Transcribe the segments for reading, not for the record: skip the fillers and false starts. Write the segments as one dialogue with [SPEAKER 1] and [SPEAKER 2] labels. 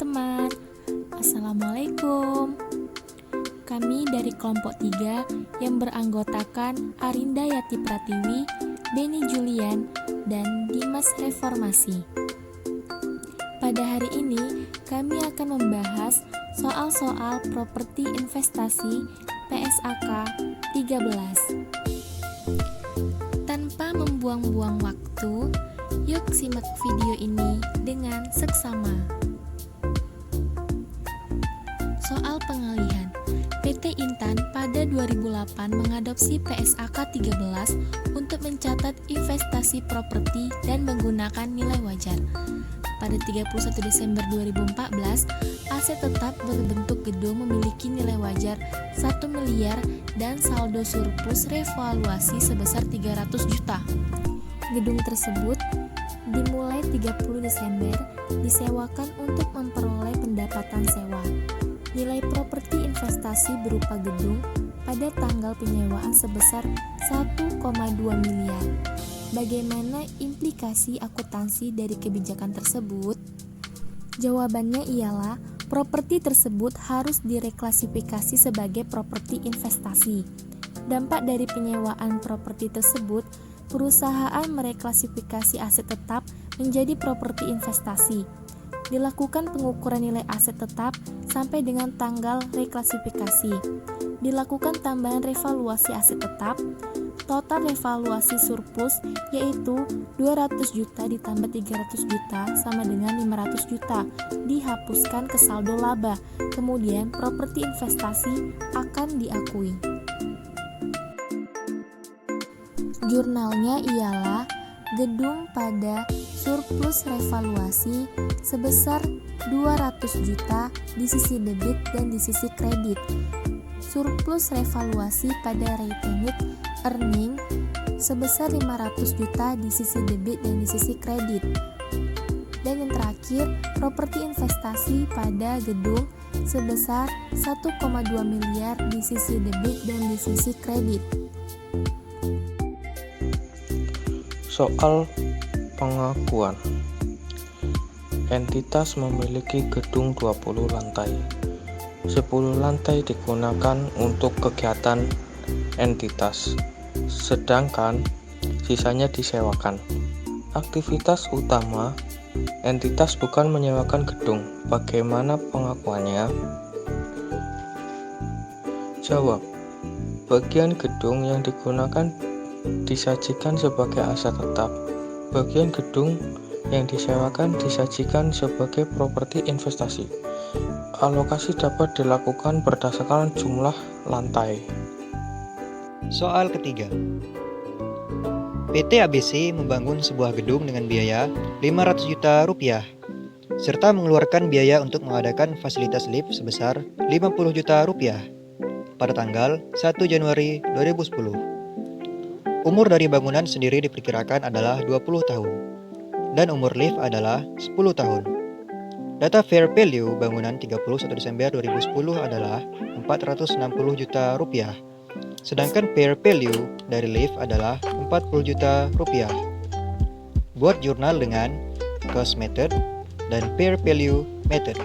[SPEAKER 1] teman-teman. Assalamualaikum. Kami dari kelompok 3 yang beranggotakan Arinda Yati Pratiwi, Beni Julian, dan Dimas Reformasi. Pada hari ini, kami akan membahas soal-soal properti investasi PSAK 13. Tanpa membuang-buang waktu, yuk simak video ini dengan seksama. Soal pengalihan. PT Intan pada 2008 mengadopsi PSAK 13 untuk mencatat investasi properti dan menggunakan nilai wajar. Pada 31 Desember 2014, aset tetap berbentuk gedung memiliki nilai wajar 1 miliar dan saldo surplus revaluasi sebesar 300 juta. Gedung tersebut dimulai 30 Desember disewakan untuk memperoleh pendapatan sewa. Nilai properti investasi berupa gedung pada tanggal penyewaan sebesar 1,2 miliar. Bagaimana implikasi akuntansi dari kebijakan tersebut? Jawabannya ialah properti tersebut harus direklasifikasi sebagai properti investasi. Dampak dari penyewaan properti tersebut, perusahaan mereklasifikasi aset tetap menjadi properti investasi. Dilakukan pengukuran nilai aset tetap sampai dengan tanggal reklasifikasi. Dilakukan tambahan revaluasi aset tetap. Total revaluasi surplus yaitu 200 juta ditambah 300 juta sama dengan 500 juta. Dihapuskan ke saldo laba. Kemudian properti investasi akan diakui. Jurnalnya ialah gedung pada surplus revaluasi sebesar 200 juta di sisi debit dan di sisi kredit. Surplus revaluasi pada retained earning sebesar 500 juta di sisi debit dan di sisi kredit. Dan yang terakhir, properti investasi pada gedung sebesar 1,2 miliar di sisi debit dan di sisi kredit.
[SPEAKER 2] Soal pengakuan. Entitas memiliki gedung 20 lantai. 10 lantai digunakan untuk kegiatan entitas, sedangkan sisanya disewakan. Aktivitas utama entitas bukan menyewakan gedung. Bagaimana pengakuannya? Jawab. Bagian gedung yang digunakan disajikan sebagai aset tetap. Bagian gedung yang disewakan disajikan sebagai properti investasi. Alokasi dapat dilakukan berdasarkan jumlah lantai.
[SPEAKER 3] Soal ketiga. PT ABC membangun sebuah gedung dengan biaya 500 juta rupiah serta mengeluarkan biaya untuk mengadakan fasilitas lift sebesar 50 juta rupiah pada tanggal 1 Januari 2010. Umur dari bangunan sendiri diperkirakan adalah 20 tahun dan umur lift adalah 10 tahun. Data fair value bangunan 31 Desember 2010 adalah 460 juta rupiah. Sedangkan fair value dari lift adalah 40 juta rupiah. Buat jurnal dengan cost method dan fair value method.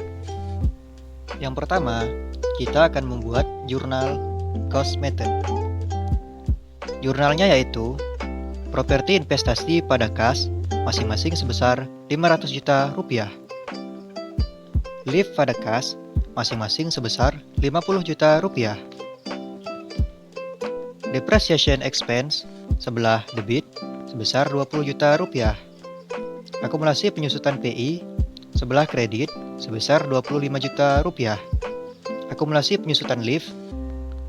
[SPEAKER 3] Yang pertama, kita akan membuat jurnal cost method. Jurnalnya yaitu properti investasi pada kas masing-masing sebesar 500 juta rupiah. Lift pada kas masing-masing sebesar 50 juta rupiah. Depreciation expense sebelah debit sebesar 20 juta rupiah. Akumulasi penyusutan PI sebelah kredit sebesar 25 juta rupiah. Akumulasi penyusutan lift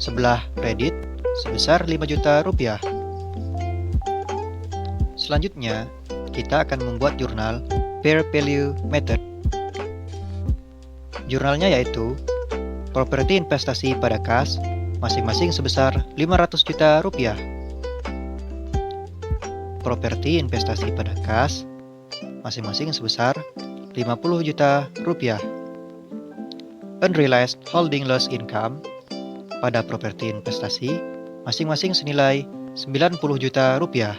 [SPEAKER 3] sebelah kredit sebesar 5 juta rupiah. Selanjutnya, kita akan membuat jurnal fair value method. Jurnalnya yaitu properti investasi pada kas masing-masing sebesar 500 juta rupiah. Properti investasi pada kas masing-masing sebesar 50 juta rupiah. Unrealized holding loss income pada properti investasi masing-masing senilai 90 juta rupiah.